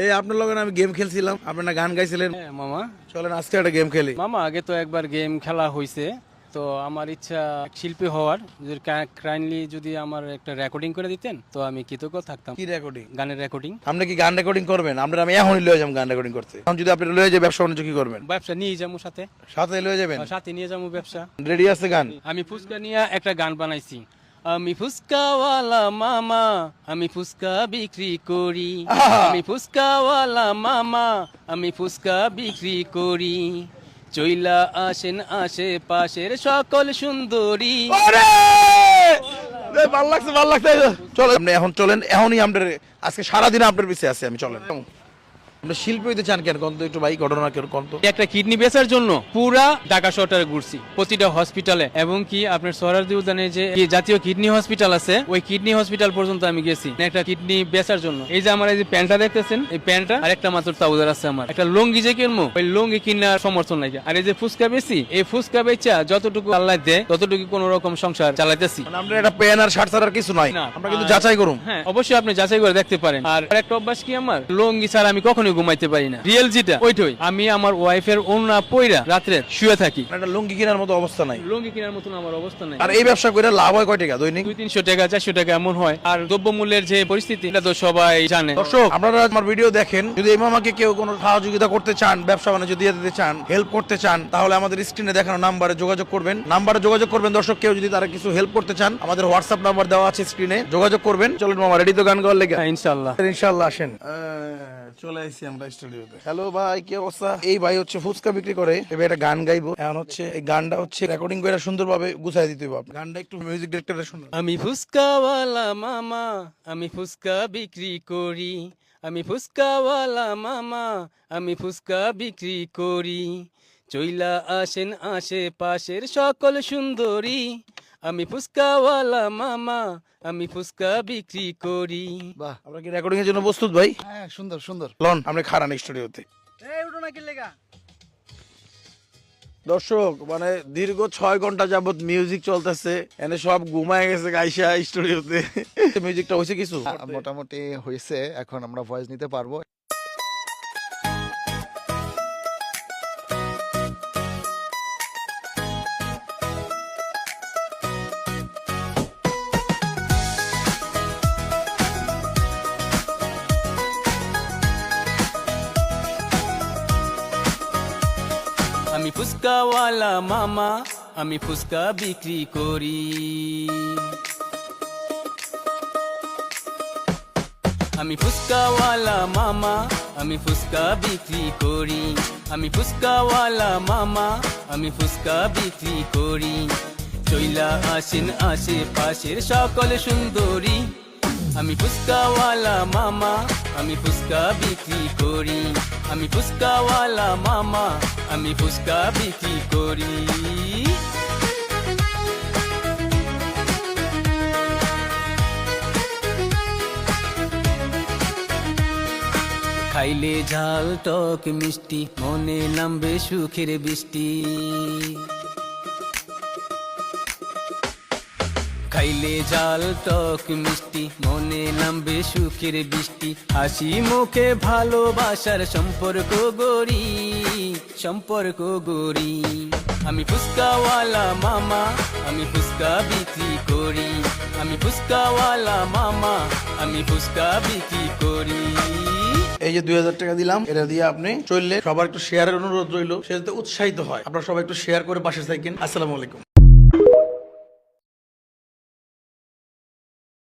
এই আপনার লগে আমি গেম খেলছিলাম, আপনি না গান গাইছিলেন। হ্যাঁ মামা, চলেন আজকে একটা গেম খেলি। মামা আগে তো একবার গেম খেলা হয়েছে, তো আমার ইচ্ছা শিল্পী হওয়ার। যদি কাইন্ডলি যদি আমার একটা রেকর্ডিং করে দিতেন তো আমি কৃতজ্ঞ থাকতাম। কি রেকর্ডিং? গানের রেকর্ডিং। আপনি কি গান রেকর্ডিং করবেন? আমরা আমি এখনই লয়ে যাবো গান রেকর্ডিং করতে। এখন যদি আপনি লয়ে যাবেন ব্যবসা বাণিজ্য কি করবেন? ব্যবসা নিয়ে যাবো সাথে, সাথে লয়ে যাবেন? সাথে নিয়ে যাবো ব্যবসা। রেডি আছে গান? আমি ফুচকা নিয়ে একটা গান বানাইছি। আমি ফুচকাওয়ালা মামা, আমি ফুচকা বিক্রি করি। আমি ফুচকাওয়ালা মামা, আমি ফুচকা বিক্রি করি। চইলা আসেন আশেপাশের সকল সুন্দরী। ভাল লাগছে, ভাল লাগছে। চলো আপনি এখন চলেন, এখনই আপনার আজকে সারাদিন আপনার পিছিয়ে আছে আমি। চলেন। আপনি শিল্পী হইতে চান কেন কন্ত একটু ভাই, ঘটনা কেন কন্ত? একটা কিডনি বেচার জন্য পুরা ঢাকা শহরটা ঘুরছি, প্রতিটা হসপিটালে, এবং কি আপনার সোহরাওয়ার্দী উদ্যানে যে জাতীয় কিডনি হসপিটাল আছে ওই কিডনি হসপিটাল পর্যন্ত আমি গেছি একটা কিডনি বেচার জন্য। এই যে আমার এই যে প্যান্টটা দেখতেছেন, এই প্যান্টটা আর একটা মাত্র ট্রাউজার আছে আমার। একটা লুঙ্গি যে কিনবো, ওই লুঙ্গি কিনার সমর্থন নাই। আর এই যে ফুচকা বেশি, এই ফুচকা বেচা যতটুকু আল্লাহ দেয় ততটুকু কোন রকম সংসার চালাইতেছি। মানে আমরা একটা প্যান আর শার্ট ছাড়ার কিছু নাই, না, আমরা কিন্তু যাচাই করুম। হ্যাঁ অবশ্যই আপনি যাচাই করে দেখতে পারেন। আর একটা অভ্যাস কি, আমার লুঙ্গি ছাড়া আমি কখনোই ঘুমাইতে পারি না। রিয়েল যেটা ওইটাই, আমি আমার ওয়াইফের ওড়না পইরা রাত্রে শুয়ে থাকি। একটা লুঙ্গি কেনার মতো অবস্থা নাই, লুঙ্গি কেনার মতন আমার অবস্থা নাই। আর এই ব্যবসা করে লাভ হয় কয় টাকা দৈনিক? 200-300 টাকা 400 টাকা এমন হয়। আর দ্রব্যমূল্যের যে পরিস্থিতি এটা তো সবাই জানে। দর্শক আপনারা আমার ভিডিও দেখেন, যদি এই মামাকে কেউ কোনো সহযোগিতা করতে চান, ব্যবসা বাণিজ্য দিয়ে দিতে চান, হেল্প করতে চান, তাহলে আমাদের স্ক্রিনে দেখানো নাম্বারে যোগাযোগ করবেন। দর্শক কেউ যদি তারা কিছু হেল্প করতে চান, আমাদের হোয়াটসঅ্যাপ নাম্বার দেওয়া আছে স্ক্রিনে, যোগাযোগ করবেন। চলুন মামা, রেডি তো গান গাওয়ার লেগে? ইনশাআল্লাহ ইনশাআল্লাহ। আসেন, চলে আসছি আমরা স্টুডিওতে। হ্যালো ভাই, কি অবস্থা? এই ভাই হচ্ছে ফুচকা বিক্রি করে, এবার একটা গান গাইবো। এখন হচ্ছে এই গানটা হচ্ছে রেকর্ডিং করে সুন্দরভাবে গুছাই দিতে হবে। গানটা একটু মিউজিক ডিরেক্টরের শুনুন। আমি ফুচকাওয়ালা মামা, আমি ফুচকা বিক্রি করি। আমি ফুচকাওয়ালা মামা, আমি ফুচকা বিক্রি করি। চইলা আসেন আশেপাশের সকল সুন্দরী। আমি ফুচকাওয়ালা মামা, আমি ফুচকা বিক্রি করি। বাহ, আমরা কি রেকর্ডিং এর জন্য প্রস্তুত ভাই? হ্যাঁ, সুন্দর সুন্দর। লন আমরা খারান স্টুডিওতে। এই উঠো না কি লেগা? দর্শক মানে দীর্ঘ 6 ঘন্টা যাবত মিউজিক চলতেছে, এনে সব ঘুমায় গেছে গাইসা স্টুডিওতে। মিউজিকটা হয়েছে কিছু? মোটামুটি হয়েছে, এখন আমরা ভয়েস নিতে পারবো। আমি ফুচকাওয়ালা মামা, আমি ফুচকা বিক্রি করি। আমি ফুচকাওয়ালা মামা, আমি ফুচকা বিক্রি করি। আমি ফুচকাওয়ালা মামা, আমি ফুচকা বিক্রি করি। চইলা আসেন আশেপাশের সকল সুন্দরী। আমি ফুচকাওয়ালা মামা, আমি ফুচকা বিক্রি করি। আমি ফুচকাওয়ালা মামা, আমি ফুচকা বিক্রি করি। খাইলে ঝাল টক মিষ্টি, মনে নামবে সুখের বৃষ্টি। খাইলে ঝাল টক মিষ্টি, মনে নামবে সুখের বৃষ্টি। হাসি মুখে ভালোবাসার সম্পর্ক গড়ি, সম্পর্ক গড়ি। আমি ফুচকাওয়ালা মামা, আমি ফুচকা বিক্রি করি। আমি ফুচকাওয়ালা মামা, আমি ফুচকা বিক্রি করি। এই যে 2000 টাকা দিলাম, এটা দিয়ে আপনি চললে সবার একটু শেয়ারের অনুরোধ রইল, সে যাতে উৎসাহিত হয়। আপনারা সবাই একটু শেয়ার করে পাশে থাকেন। আসসালামু আলাইকুম।